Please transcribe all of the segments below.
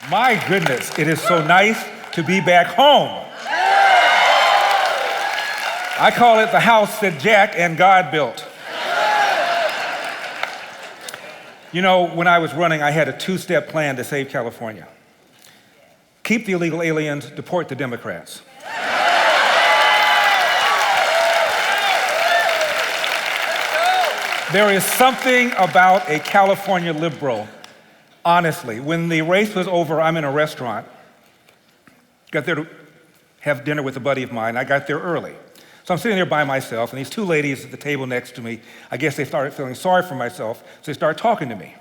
My goodness, it is so nice to be back home. I call it the house that Jack and God built. You know, when I was running, I had a two-step plan to save California. Keep the illegal aliens, deport the Democrats. There is something about a California liberal, honestly. When the race was over, I'm in a restaurant. Got there to have dinner with a buddy of mine. I got there early. So I'm sitting there by myself, and these two ladies at the table next to me, I guess they started feeling sorry for myself, so they started talking to me.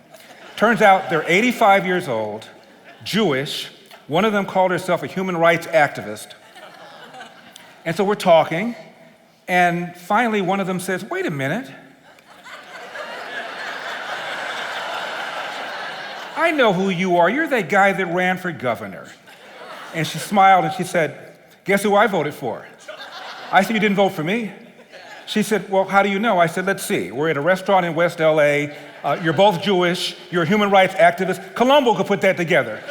Turns out they're 85 years old, Jewish. One of them called herself a human rights activist. And so we're talking, and finally one of them says, "Wait a minute. I know who you are. You're that guy that ran for governor." And she smiled and she said, "Guess who I voted for?" I said, "You didn't vote for me." She said, "Well, how do you know?" I said, "Let's see. We're at a restaurant in West LA. You're both Jewish. You're a human rights activist. Colombo could put that together."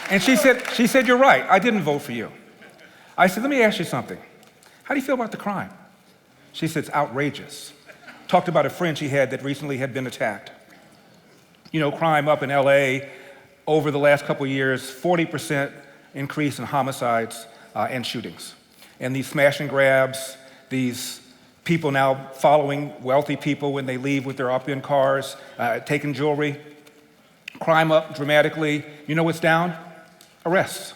And she said, "You're right. I didn't vote for you." I said, "Let me ask you something. How do you feel about the crime?" She said, "It's outrageous." Talked about a friend she had that recently had been attacked. You know, crime up in LA over the last couple of years, 40% increase in homicides and shootings. And these smash and grabs, these people now following wealthy people when they leave with their up-in cars, taking jewelry. Crime up dramatically. You know what's down? Arrests.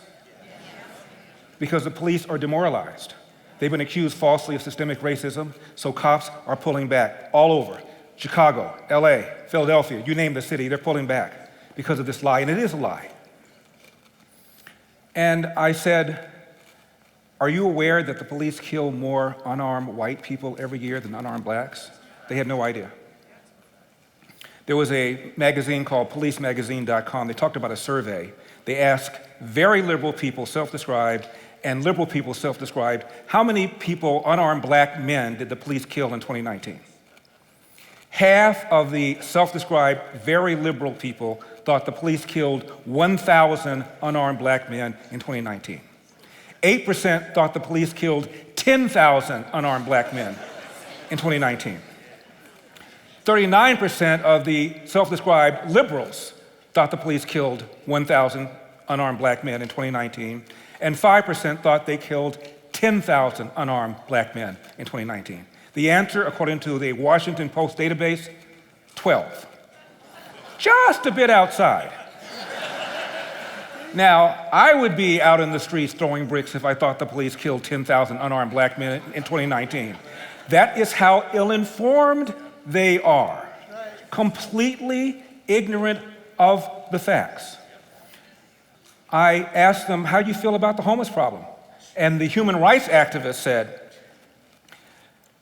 Because the police are demoralized. They've been accused falsely of systemic racism, so cops are pulling back all over. Chicago, LA, Philadelphia, you name the city, they're pulling back because of this lie, and it is a lie. And I said, "Are you aware that the police kill more unarmed white people every year than unarmed blacks?" They had no idea. There was a magazine called policemagazine.com. They talked about a survey. They asked very liberal people, self-described, and liberal people self-described, how many people, unarmed black men, did the police kill in 2019? Half of the self-described very liberal people thought the police killed 1,000 unarmed black men in 2019. 8% thought the police killed 10,000 unarmed black men in 2019. 39% of the self-described liberals thought the police killed 1,000 unarmed black men in 2019, and 5% thought they killed 10,000 unarmed black men in 2019. The answer, according to the Washington Post database, 12. Just a bit outside. Now, I would be out in the streets throwing bricks if I thought the police killed 10,000 unarmed black men in 2019. That is how ill-informed they are. Completely ignorant of the facts. I asked them, "How do you feel about the homeless problem?" And the human rights activist said,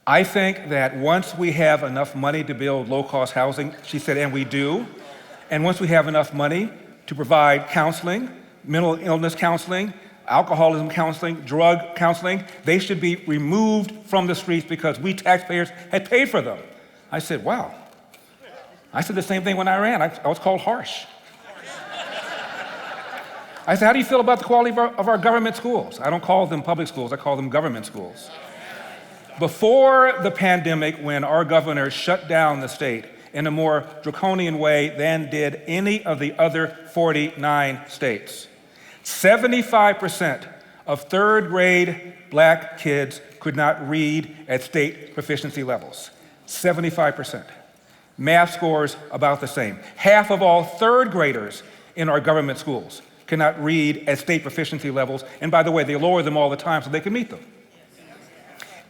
"I think that once we have enough money to build low-cost housing," she said, "and we do, and once we have enough money to provide counseling, mental illness counseling, alcoholism counseling, drug counseling, they should be removed from the streets because we taxpayers had paid for them." I said, "Wow." I said the same thing when I ran. I was called harsh. I said, "How do you feel about the quality of our government schools?" I don't call them public schools, I call them government schools. Before the pandemic, when our governor shut down the state in a more draconian way than did any of the other 49 states, 75% of third grade black kids could not read at state proficiency levels. 75%. Math scores about the same. Half of all third graders in our government schools cannot read at state proficiency levels, and by the way, they lower them all the time so they can meet them.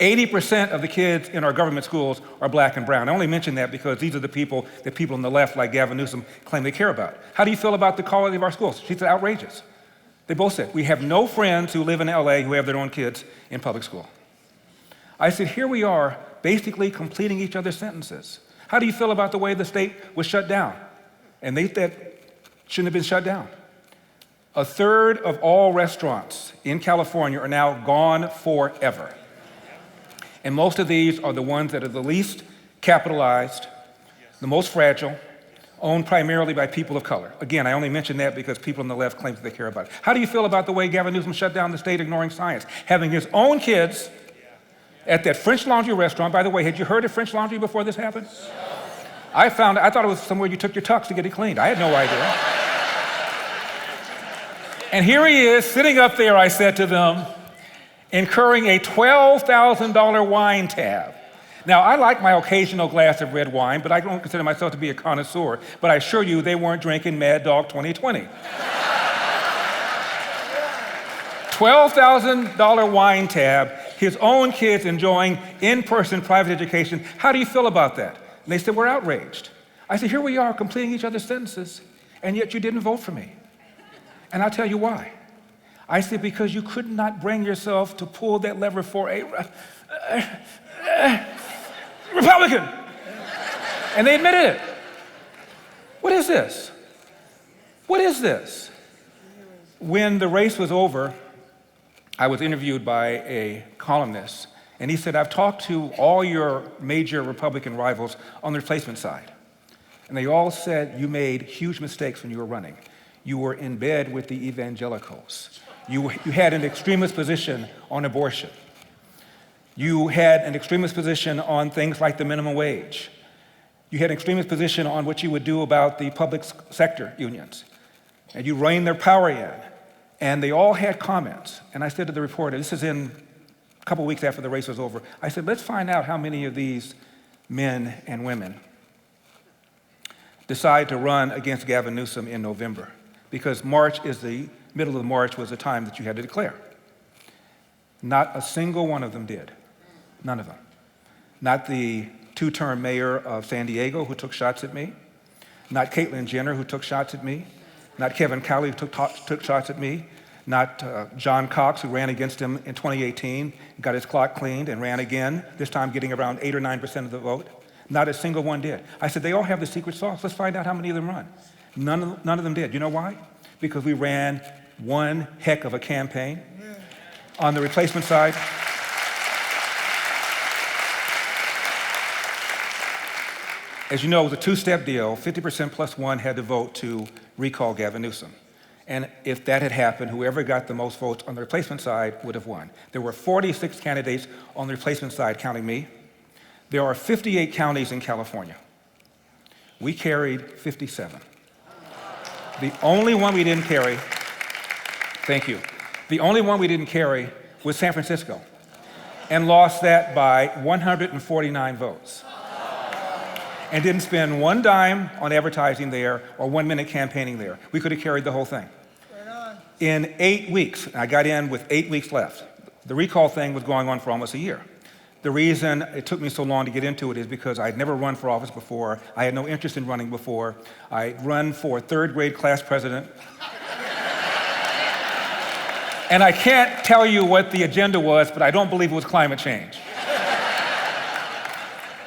80% of the kids in our government schools are black and brown. I only mention that because these are the people that people on the left, like Gavin Newsom, claim they care about. How do you feel about the quality of our schools? She said, outrageous. They both said, we have no friends who live in LA who have their own kids in public school. I said, here we are basically completing each other's sentences. How do you feel about the way the state was shut down? And they said, shouldn't have been shut down. A third of all restaurants in California are now gone forever. And most of these are the ones that are the least capitalized, the most fragile, owned primarily by people of color. Again, I only mention that because people on the left claim that they care about it. How do you feel about the way Gavin Newsom shut down the state ignoring science? Having his own kids at that French Laundry restaurant. By the way, had you heard of French Laundry before this happened? I thought it was somewhere you took your tux to get it cleaned. I had no idea. And here he is sitting up there, I said to them, incurring a $12,000 wine tab. Now, I like my occasional glass of red wine, but I don't consider myself to be a connoisseur. But I assure you, they weren't drinking Mad Dog 2020. $12,000 wine tab, his own kids enjoying in-person private education. How do you feel about that? And they said, we're outraged. I said, here we are completing each other's sentences, and yet you didn't vote for me. And I'll tell you why. I said, because you could not bring yourself to pull that lever for a Republican. And they admitted it. What is this? What is this? When the race was over, I was interviewed by a columnist, and he said, I've talked to all your major Republican rivals on the replacement side, and they all said you made huge mistakes when you were running. You were in bed with the evangelicals. You had an extremist position on abortion. You had an extremist position on things like the minimum wage. You had an extremist position on what you would do about the public sector unions. And you reined their power in. And they all had comments. And I said to the reporter, this is in a couple weeks after the race was over, I said, let's find out how many of these men and women decide to run against Gavin Newsom in November. Because middle of March was the time that you had to declare. Not a single one of them did. None of them. Not the two-term mayor of San Diego who took shots at me. Not Caitlyn Jenner who took shots at me. Not Kevin Cowley who took shots at me. Not John Cox who ran against him in 2018, got his clock cleaned and ran again, this time getting around 8 or 9% of the vote. Not a single one did. I said, they all have the secret sauce. Let's find out how many of them run. None of them did. You know why? Because we ran one heck of a campaign. On the replacement side, as you know, it was a two-step deal. 50% plus one had to vote to recall Gavin Newsom. And if that had happened, whoever got the most votes on the replacement side would have won. There were 46 candidates on the replacement side, counting me. There are 58 counties in California. We carried 57. The only one we didn't carry, thank you, the only one we didn't carry was San Francisco, and lost that by 149 votes. And didn't spend one dime on advertising there or 1 minute campaigning there. We could have carried the whole thing. In 8 weeks, I got in with 8 weeks left. The recall thing was going on for almost a year. The reason it took me so long to get into it is because I'd never run for office before. I had no interest in running before. I'd run for third grade class president. And I can't tell you what the agenda was, but I don't believe it was climate change.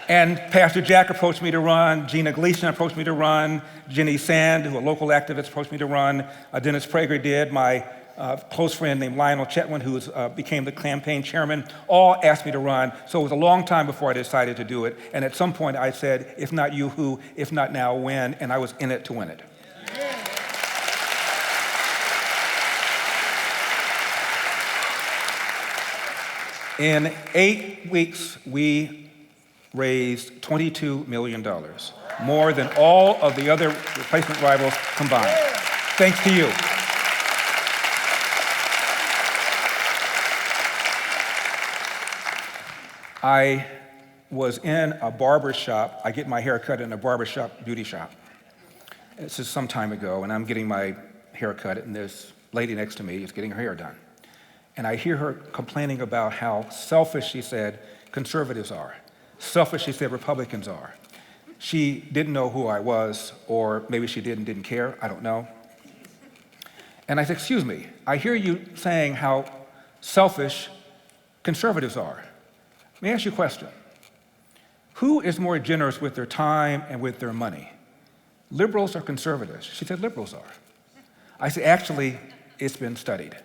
And Pastor Jack approached me to run, Gina Gleason approached me to run, Jenny Sand, who a local activist, approached me to run, Dennis Prager did, my close friend named Lionel Chetwynd, who became the campaign chairman, all asked me to run. So it was a long time before I decided to do it. And at some point I said, if not you, who? If not now, when? And I was in it to win it. In 8 weeks, we raised $22 million, more than all of the other replacement rivals combined. Thanks to you. I was in a barber shop. I get my hair cut in a barber shop, beauty shop. This is some time ago, and I'm getting my hair cut, and this lady next to me is getting her hair done. And I hear her complaining about how selfish, she said, conservatives are. Selfish, she said, Republicans are. She didn't know who I was, or maybe she did and didn't care, I don't know. And I said, excuse me, I hear you saying how selfish conservatives are. Let me ask you a question. Who is more generous with their time and with their money? Liberals or conservatives? She said, liberals are. I said, actually, it's been studied.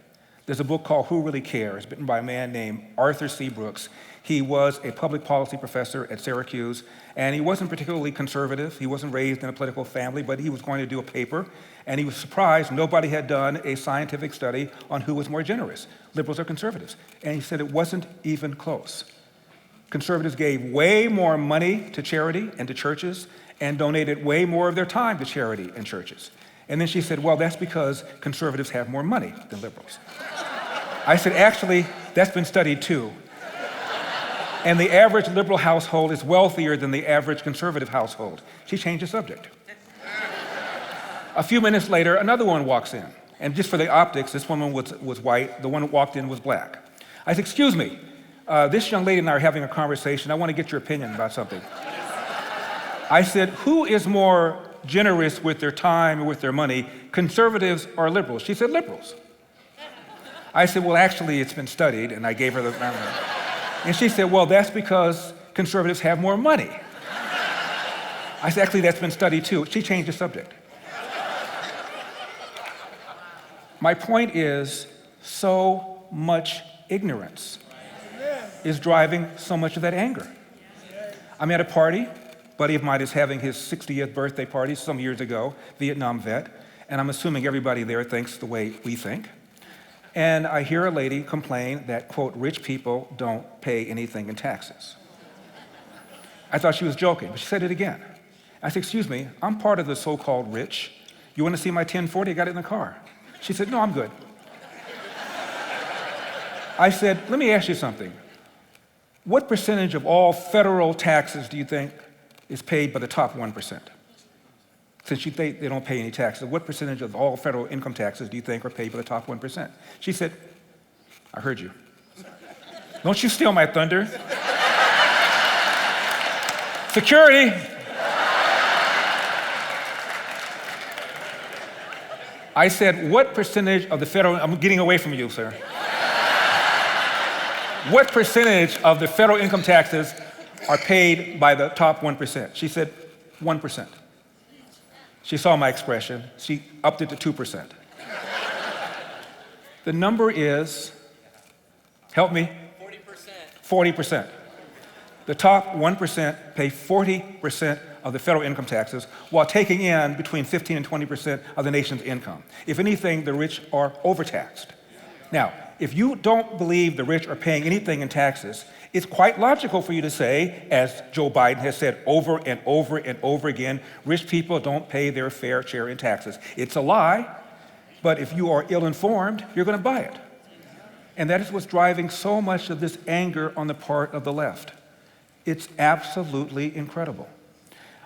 There's a book called Who Really Cares, written by a man named Arthur C. Brooks. He was a public policy professor at Syracuse, and he wasn't particularly conservative. He wasn't raised in a political family, but he was going to do a paper, and he was surprised nobody had done a scientific study on who was more generous, liberals or conservatives. And he said it wasn't even close. Conservatives gave way more money to charity and to churches and donated way more of their time to charity and churches. And then she said, well, that's because conservatives have more money than liberals. I said, actually, that's been studied too. And the average liberal household is wealthier than the average conservative household. She changed the subject. A few minutes later, another one walks in. And just for the optics, this woman was white, the one who walked in was black. I said, excuse me, this young lady and I are having a conversation. I want to get your opinion about something. I said, who is more generous with their time or with their money, conservatives or liberals? She said, liberals. I said, well, actually, it's been studied, and I gave her the number. And she said, well, that's because conservatives have more money. I said, actually, that's been studied too. She changed the subject. My point is, so much ignorance is driving so much of that anger. I'm at a party. A buddy of mine is having his 60th birthday party some years ago, Vietnam vet, and I'm assuming everybody there thinks the way we think. And I hear a lady complain that, quote, rich people don't pay anything in taxes. I thought she was joking, but she said it again. I said, excuse me, I'm part of the so-called rich. You want to see my 1040? I got it in the car. She said, no, I'm good. I said, let me ask you something. What percentage of all federal taxes do you think is paid by the top 1%? Since you think they don't pay any taxes, what percentage of all federal income taxes do you think are paid by the top 1%? She said, I heard you. Don't you steal my thunder. Security. I said, what percentage of the federal, I'm getting away from you, sir. What percentage of the federal income taxes are paid by the top 1%? She said, 1%. She saw my expression. She upped it to 2%. The number is, help me? 40%. 40%. The top 1% pay 40% of the federal income taxes while taking in between 15 and 20% of the nation's income. If anything, the rich are overtaxed. Now, if you don't believe the rich are paying anything in taxes, it's quite logical for you to say, as Joe Biden has said over and over and over again, rich people don't pay their fair share in taxes. It's a lie, but if you are ill-informed, you're going to buy it. And that is what's driving so much of this anger on the part of the left. It's absolutely incredible.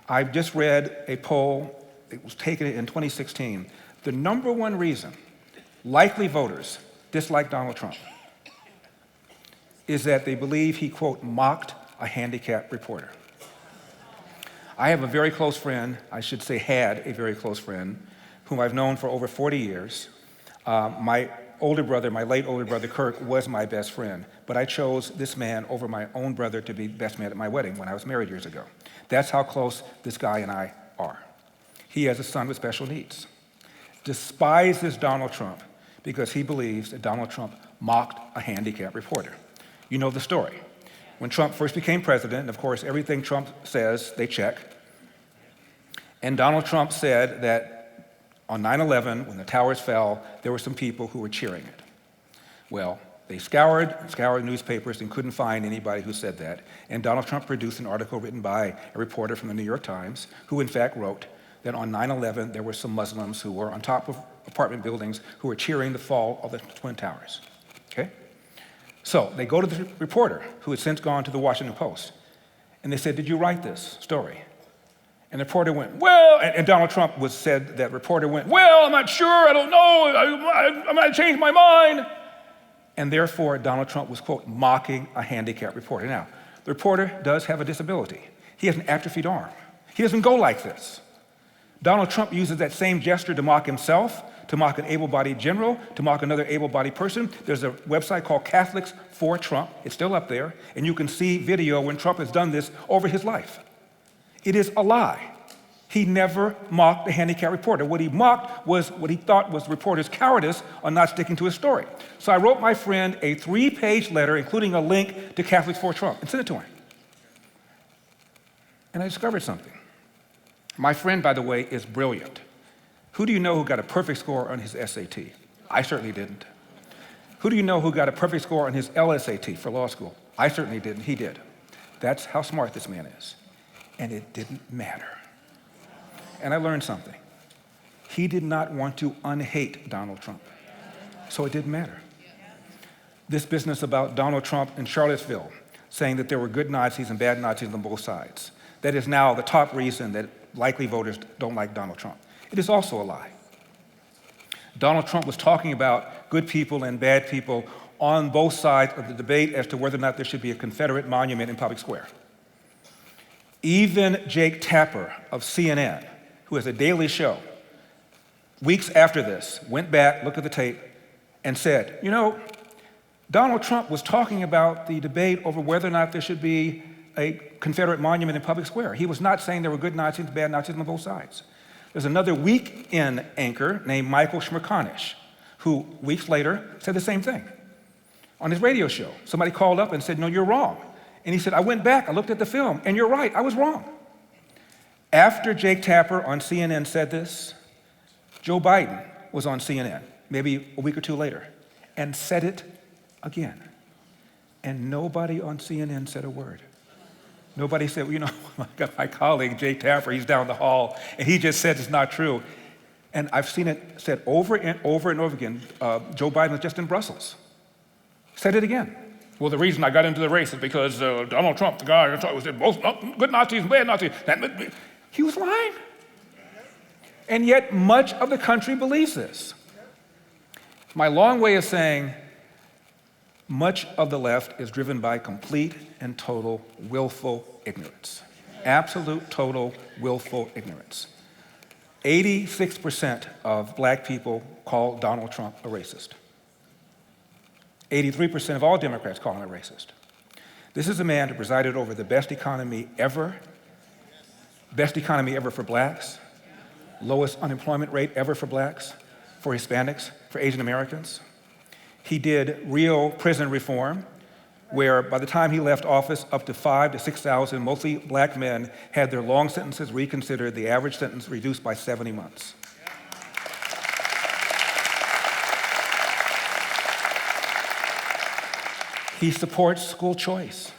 I've just read a poll, it was taken in 2016. The number one reason likely voters dislike Donald Trump is that they believe he, quote, mocked a handicapped reporter. I have a very close friend, I should say had a very close friend, whom I've known for over 40 years. My older brother, my late older brother, Kirk, was my best friend, but I chose this man over my own brother to be best man at my wedding when I was married years ago. That's how close this guy and I are. He has a son with special needs. Despises Donald Trump because he believes that Donald Trump mocked a handicapped reporter. You know the story. When Trump first became president, and of course, everything Trump says, they check. And Donald Trump said that on 9/11, when the towers fell, there were some people who were cheering it. Well, they scoured newspapers and couldn't find anybody who said that. And Donald Trump produced an article written by a reporter from the New York Times, who in fact wrote that on 9/11, there were some Muslims who were on top of apartment buildings who were cheering the fall of the Twin Towers. Okay? So they go to the reporter, who has since gone to the Washington Post, and they said, did you write this story? And the reporter went, well, and Donald Trump said that reporter went, well, I'm not sure, I don't know, I might change my mind. And therefore, Donald Trump was, quote, mocking a handicapped reporter. Now, the reporter does have a disability. He has an atrophied arm. He doesn't go like this. Donald Trump uses that same gesture to mock himself, to mock an able-bodied general, to mock another able-bodied person. There's a website called Catholics for Trump. It's still up there, and you can see video when Trump has done this over his life. It is a lie. He never mocked the handicapped reporter. What he mocked was what he thought was the reporter's cowardice on not sticking to his story. So I wrote my friend a 3-page letter, including a link to Catholics for Trump, and sent it to him. And I discovered something. My friend, by the way, is brilliant. Who do you know who got a perfect score on his SAT? I certainly didn't. Who do you know who got a perfect score on his LSAT for law school? I certainly didn't. He did. That's how smart this man is. And it didn't matter. And I learned something. He did not want to unhate Donald Trump. So it didn't matter. This business about Donald Trump in Charlottesville saying that there were good Nazis and bad Nazis on both sides, that is now the top reason that likely voters don't like Donald Trump. It is also a lie. Donald Trump was talking about good people and bad people on both sides of the debate as to whether or not there should be a Confederate monument in Public Square. Even Jake Tapper of CNN, who has a daily show, weeks after this, went back, looked at the tape, and said, you know, Donald Trump was talking about the debate over whether or not there should be a Confederate monument in Public Square. He was not saying there were good Nazis and bad Nazis on both sides. There's another Weekend anchor named Michael Schmerkanish, who weeks later said the same thing on his radio show. Somebody called up and said, no, you're wrong. And he said, I went back, I looked at the film, and you're right, I was wrong. After Jake Tapper on CNN said this, Joe Biden was on CNN, maybe a week or two later, and said it again. And nobody on CNN said a word. Nobody said, well, you know, I got my colleague, Jake Tapper, he's down the hall, and he just said it's not true. And I've seen it said over and over and over again. Joe Biden was just in Brussels. Said it again. Well, the reason I got into the race is because Donald Trump, the guy who said both good Nazis and bad Nazis, he was lying. And yet much of the country believes this. My long way of saying much of the left is driven by complete and total willful ignorance. Absolute, total, willful ignorance. 86% of black people call Donald Trump a racist. 83% of all Democrats call him a racist. This is a man who presided over the best economy ever for blacks, lowest unemployment rate ever for blacks, for Hispanics, for Asian Americans. He did real prison reform, where by the time he left office, up to 5,000 to 6,000, mostly black men, had their long sentences reconsidered, the average sentence reduced by 70 months. He supports school choice.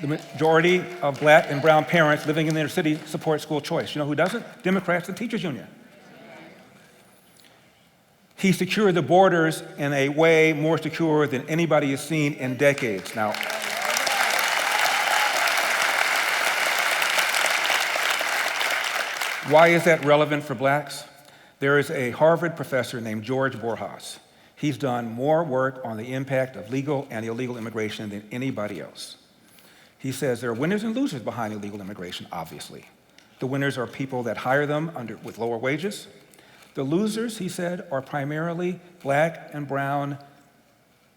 The majority of black and brown parents living in the inner city support school choice. You know who doesn't? Democrats and teachers union. He secured the borders in a way more secure than anybody has seen in decades. Now, why is that relevant for blacks? There is a Harvard professor named George Borjas. He's done more work on the impact of legal and illegal immigration than anybody else. He says there are winners and losers behind illegal immigration, obviously. The winners are people that hire them with lower wages. The losers, he said, are primarily black and brown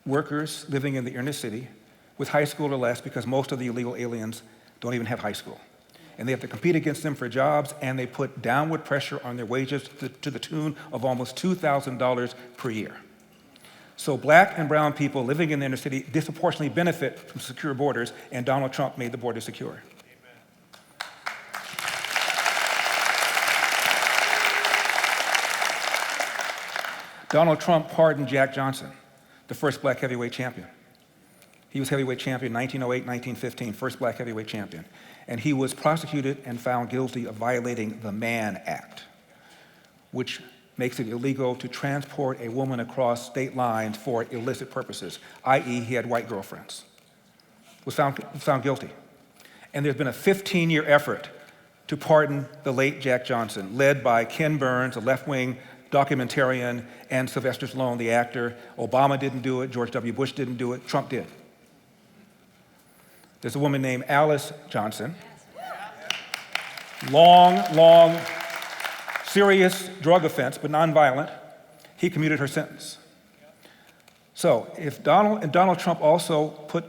workers living in the inner city with high school or less, because most of the illegal aliens don't even have high school. And they have to compete against them for jobs, and they put downward pressure on their wages to the tune of almost $2,000 per year. So black and brown people living in the inner city disproportionately benefit from secure borders, and Donald Trump made the border secure. Donald Trump pardoned Jack Johnson, the first black heavyweight champion. He was heavyweight champion 1908, 1915, first black heavyweight champion. And he was prosecuted and found guilty of violating the Mann Act, which makes it illegal to transport a woman across state lines for illicit purposes, i.e. he had white girlfriends. Was found guilty. And there's been a 15-year effort to pardon the late Jack Johnson, led by Ken Burns, a left-wing documentarian, and Sylvester Stallone, the actor. Obama didn't do it, George W. Bush didn't do it, Trump did. There's a woman named Alice Johnson. Long, serious drug offense, but nonviolent. He commuted her sentence. So if Donald Trump also put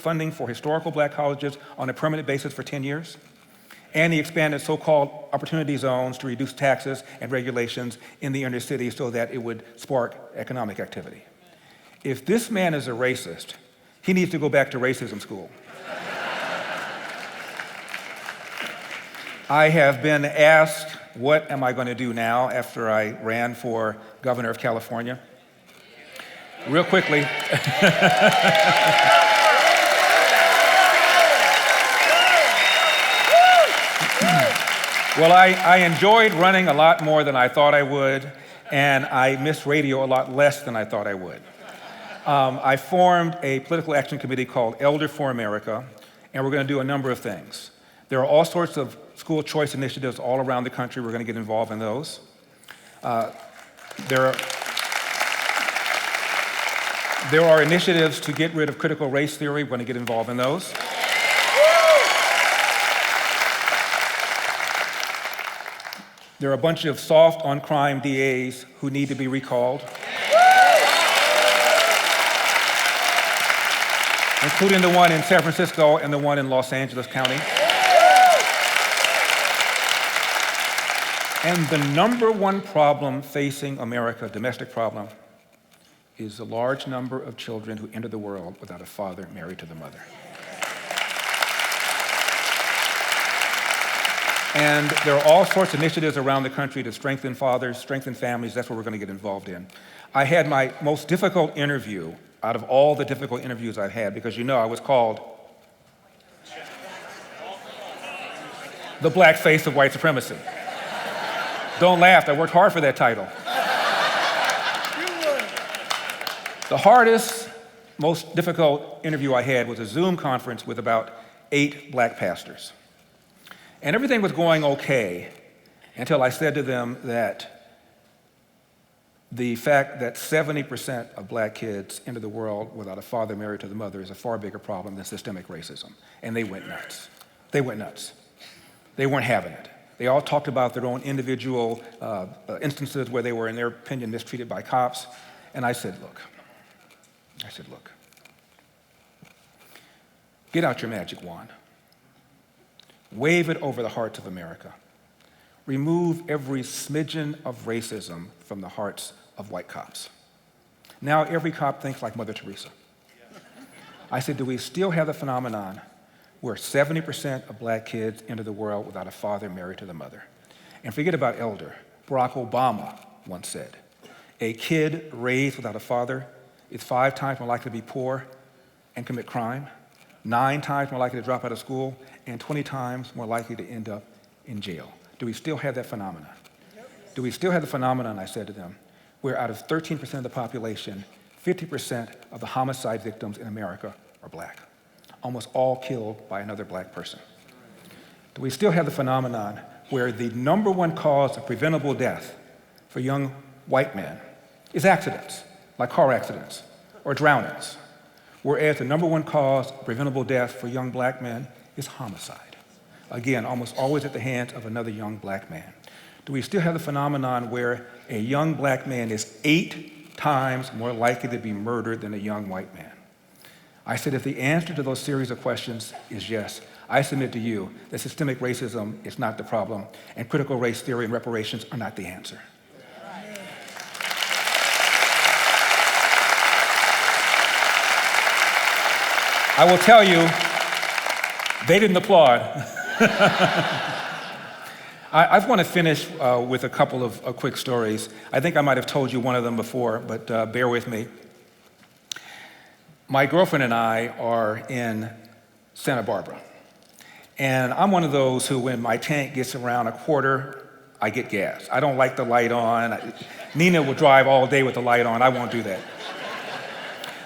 funding for historical black colleges on a permanent basis for 10 years, And he expanded so-called opportunity zones to reduce taxes and regulations in the inner city so that it would spark economic activity. If this man is a racist, he needs to go back to racism school. I have been asked, what am I going to do now after I ran for governor of California? Real quickly. Well, I enjoyed running a lot more than I thought I would, and I missed radio a lot less than I thought I would. I formed a political action committee called Elder for America, and we're going to do a number of things. There are all sorts of school choice initiatives all around the country. We're going to get involved in those. There are initiatives to get rid of critical race theory. We're going to get involved in those. There are a bunch of soft on crime DAs who need to be recalled, including the one in San Francisco and the one in Los Angeles County. And the number one problem facing America, domestic problem, is the large number of children who enter the world without a father married to the mother. And there are all sorts of initiatives around the country to strengthen fathers, strengthen families. That's what we're going to get involved in. I had my most difficult interview out of all the difficult interviews I've had, because you know I was called the black face of white supremacy. Don't laugh, I worked hard for that title. The hardest, most difficult interview I had was a Zoom conference with about 8 black pastors. And everything was going okay until I said to them that the fact that 70% of black kids enter the world without a father married to the mother is a far bigger problem than systemic racism. And they went nuts. They went nuts. They weren't having it. They all talked about their own individual instances where they were, in their opinion, mistreated by cops. And I said, look, get out your magic wand. Wave it over the hearts of America. Remove every smidgen of racism from the hearts of white cops. Now every cop thinks like Mother Teresa. I said, do we still have the phenomenon where 70% of black kids enter the world without a father married to the mother? And forget about elder. Barack Obama once said, a kid raised without a father is 5 times more likely to be poor and commit crime, 9 times more likely to drop out of school, and 20 times more likely to end up in jail. Do we still have that phenomenon? Do we still have the phenomenon, I said to them, where out of 13% of the population, 50% of the homicide victims in America are black, almost all killed by another black person? Do we still have the phenomenon where the number one cause of preventable death for young white men is accidents, like car accidents or drownings, whereas the number one cause of preventable death for young black men is homicide? Again, almost always at the hands of another young black man. Do we still have the phenomenon where a young black man is 8 times more likely to be murdered than a young white man? I said, if the answer to those series of questions is yes, I submit to you that systemic racism is not the problem, and critical race theory and reparations are not the answer. I will tell you, they didn't applaud. I want to finish with a couple of quick stories. I think I might have told you one of them before, but bear with me. My girlfriend and I are in Santa Barbara. And I'm one of those who, when my tank gets around a quarter, I get gas. I don't like the light on. Nina will drive all day with the light on. I won't do that.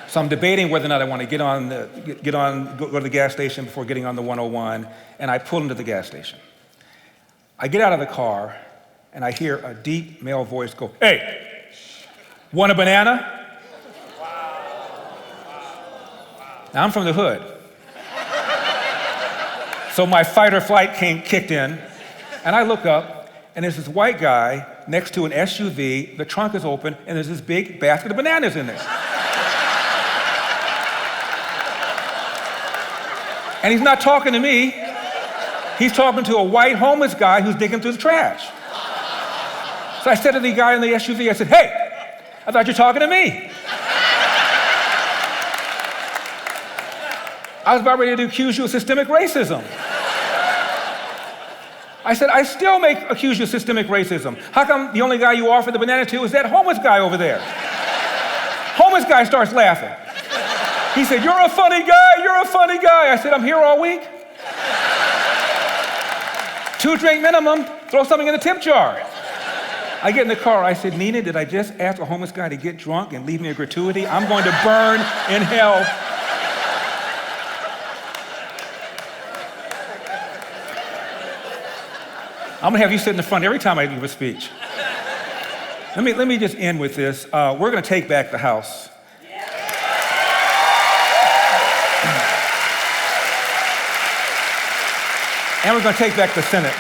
So I'm debating whether or not I want to go to the gas station before getting on the 101, and I pull into the gas station. I get out of the car, and I hear a deep male voice go, "Hey, want a banana?" Now, I'm from the hood. So my fight or flight kicked in, and I look up, and there's this white guy next to an SUV, the trunk is open, and there's this big basket of bananas in there. And he's not talking to me. He's talking to a white homeless guy who's digging through the trash. So I said to the guy in the SUV, I said, hey, I thought you were talking to me. I was about ready to accuse you of systemic racism. I said, I still may accuse you of systemic racism. How come the only guy you offered the banana to is that homeless guy over there? Homeless guy starts laughing. He said, you're a funny guy, you're a funny guy. I said, I'm here all week. 2-drink minimum, throw something in the tip jar. I get in the car, I said, Nina, did I just ask a homeless guy to get drunk and leave me a gratuity? I'm going to burn in hell. I'm gonna have you sit in the front every time I give a speech. Let me just end with this. We're gonna take back the House. And we're gonna take back the Senate.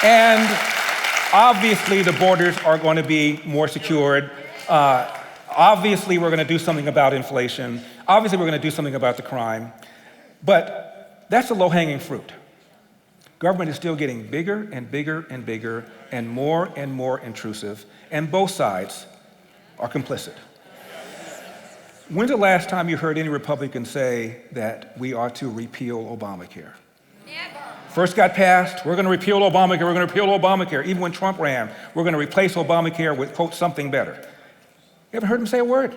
And obviously the borders are going to be more secured. Obviously we're gonna do something about inflation. Obviously we're gonna do something about the crime. But that's the low-hanging fruit. Government is still getting bigger and bigger and bigger and more intrusive, and both sides are complicit. When's the last time you heard any Republican say that we ought to repeal Obamacare? Never. First got passed, we're gonna repeal Obamacare, we're gonna repeal Obamacare. Even when Trump ran, we're gonna replace Obamacare with, quote, something better. You haven't heard him say a word?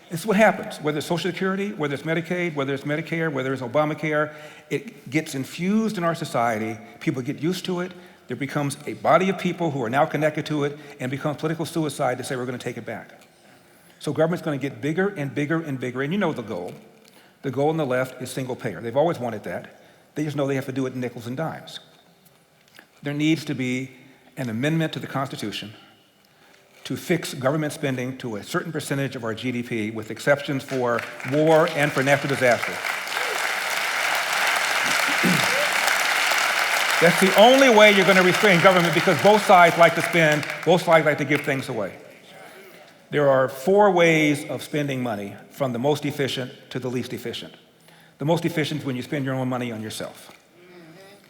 This is what happens, whether it's Social Security, whether it's Medicaid, whether it's Medicare, whether it's Obamacare, it gets infused in our society, people get used to it, there becomes a body of people who are now connected to it, and becomes political suicide to say we're gonna take it back. So government's gonna get bigger and bigger and bigger, and you know the goal. The goal on the left is single payer. They've always wanted that. They just know they have to do it in nickels and dimes. There needs to be an amendment to the Constitution to fix government spending to a certain percentage of our GDP, with exceptions for war and for natural disaster. That's the only way you're going to restrain government, because both sides like to spend, both sides like to give things away. There are 4 ways of spending money, from the most efficient to the least efficient. The most efficient is when you spend your own money on yourself.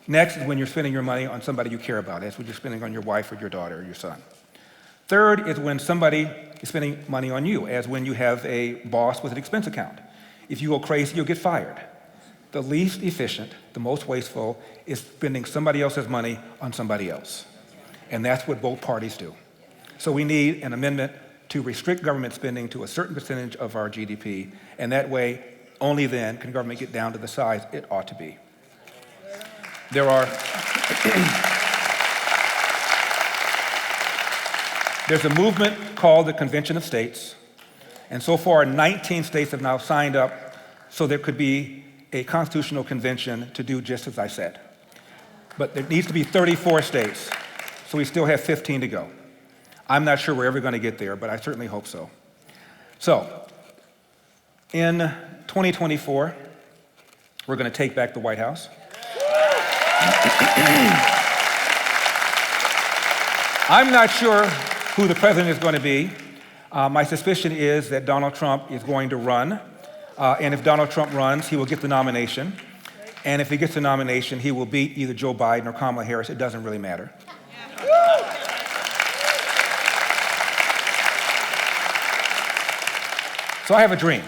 Next is when you're spending your money on somebody you care about. That's when you're spending on your wife or your daughter or your son. Third is when somebody is spending money on you, as when you have a boss with an expense account. If you go crazy, you'll get fired. The least efficient, the most wasteful, is spending somebody else's money on somebody else. And that's what both parties do. So we need an amendment to restrict government spending to a certain percentage of our GDP, and that way, only then can government get down to the size it ought to be. There's a movement called the Convention of States, and so far 19 states have now signed up, so there could be a constitutional convention to do just as I said. But there needs to be 34 states, so we still have 15 to go. I'm not sure we're ever going to get there, but I certainly hope so. So, in 2024, we're going to take back the White House. I'm not sure who the president is going to be. My suspicion is that Donald Trump is going to run. And if Donald Trump runs, he will get the nomination. And if he gets the nomination, he will beat either Joe Biden or Kamala Harris. It doesn't really matter. So I have a dream.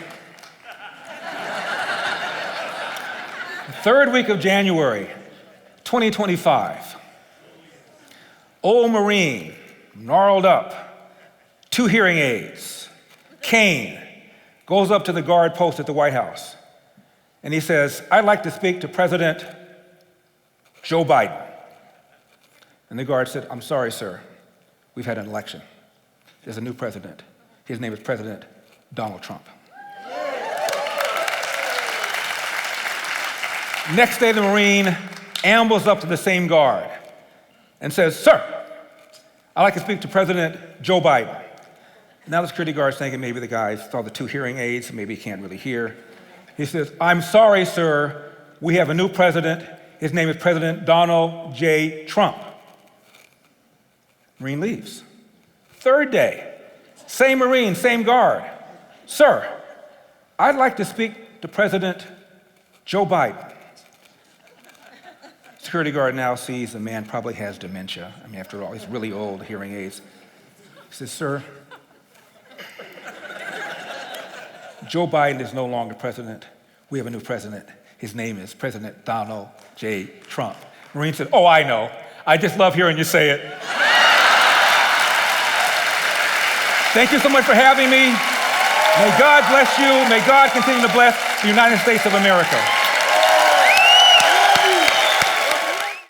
The 3rd week of January, 2025. Old Marine, gnarled up, 2 hearing aids, cane, goes up to the guard post at the White House. And he says, I'd like to speak to President Joe Biden. And the guard said, I'm sorry, sir. We've had an election. There's a new president. His name is President Donald Trump. Next day, the Marine ambles up to the same guard and says, sir, I'd like to speak to President Joe Biden. Now the security guard's thinking maybe the guy saw the 2 hearing aids, maybe he can't really hear. He says, I'm sorry, sir, we have a new president. His name is President Donald J. Trump. Marine leaves. 3rd day, same Marine, same guard. Sir, I'd like to speak to President Joe Biden. Security guard now sees the man probably has dementia. I mean, after all, he's really old, hearing aids. He says, "Sir, Joe Biden is no longer president. We have a new president. His name is President Donald J. Trump." Marine said, "Oh, I know. I just love hearing you say it." Thank you so much for having me. May God bless you. May God continue to bless the United States of America.